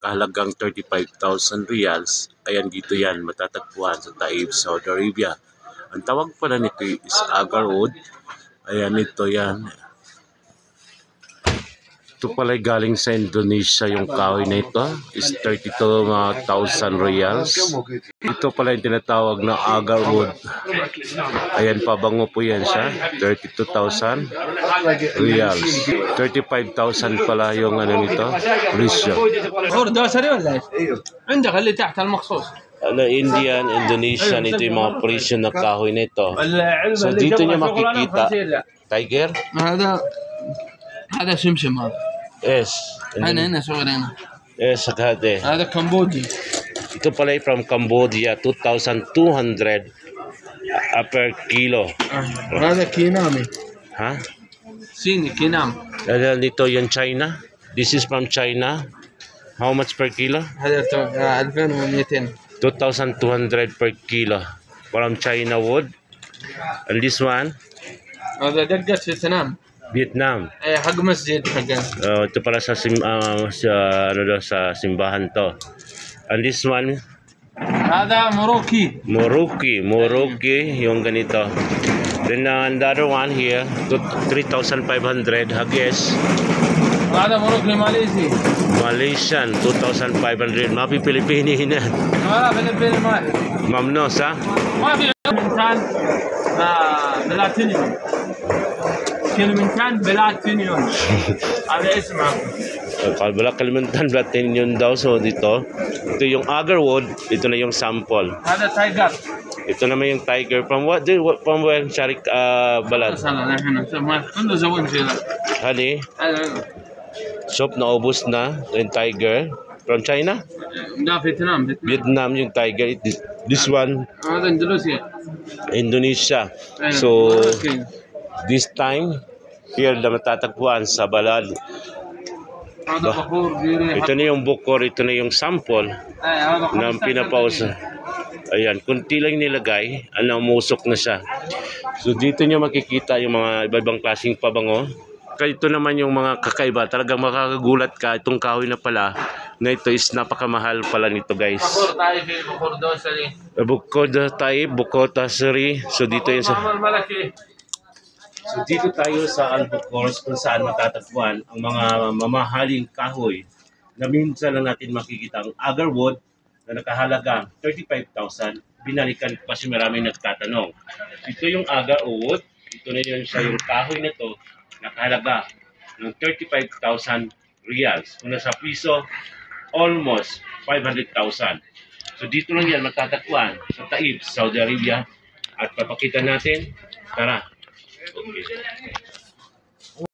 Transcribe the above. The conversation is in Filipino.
kahalagang 35,000 reals. Ayan, dito yan matatagpuan sa Taif, Saudi Arabia. Ang tawag pala nito is agarwood. Ayan, ito yan. Ito pala galing sa Indonesia, yung kahoy na ito is 32,000 reals. Ito pala yung tinatawag na agarwood. Ayan, pabango po yan siya, 32,000 reals. 35,000 pala yung ano nito, presyo. Indian, Indonesian, ito yung mga presyo na kahoy na ito. So dito niya makikita, tiger? هذا شمشم هذا. Yes. هنا صغير هنا. Yes, sakate. هذا كمبودي. Ito pala ay from Cambodia, 2,200 per kilo. هذا كينامي. Ha? صيني كينام. Dito yung China. This is from China. How much per kilo? هذا 2200. 2,200 per kilo from China wood. And this one, هذا دقة فيتنام. Vietnam. حق مسجد حقنا. Ito pala sa sa simbahan to. And this one, هذا مروكي. Moroki yung ganito. Then the other one here, 3,500 hagis. هذا مروكي ماليزي. Malaysian, 2,500. Mapi Pilipini na. هذا فلبيني مالي. Mamnos ha? ما في كلمتان بلاتينيوم. كلمتان بلاتينيوم. هذا اسمه. Kalbala Kalimantan Platin yun daw. So dito, ito yung agarwood, ito na yung sample. هذا تايجر. Ito naman yung tiger from from where Sharik Balad. عنده زوين كذا. Hali, shop na ubos na yung tiger from China. لا فيتنام. Vietnam yung tiger. This one هذا اندونيسيا. Indonesia. So this time here na matatagpuan sa Balad. هذا بخور بيري. Ito na yung bukor, ito na yung sample na pinapausa. Ayan, kunti lang nilagay, umusok na siya. So dito nyo makikita yung mga iba-ibang klaseng pabango. Kaya ito naman yung mga kakaiba. Talagang makakagulat ka, itong kahoy na pala, na ito is napakamahal pala nito guys. بخور طائفي بخور دوسري. Bukod tayo, bukod tasiri. So dito yun sa... So dito tayo sa Albocors kung saan matatagpuan ang mga mamahaling kahoy na minsan lang natin makikita ang agarwood na nakahalaga 35,000. Binalikan pa si maraming nagtatanong. Ito yung agarwood, ito na yun siya yung kahoy na to nakahalaga ng 35,000 reals. Kung nasa piso, almost 500,000. So dito lang yan matatagpuan sa Taif, Saudi Arabia. At papakita natin, tara. Okay.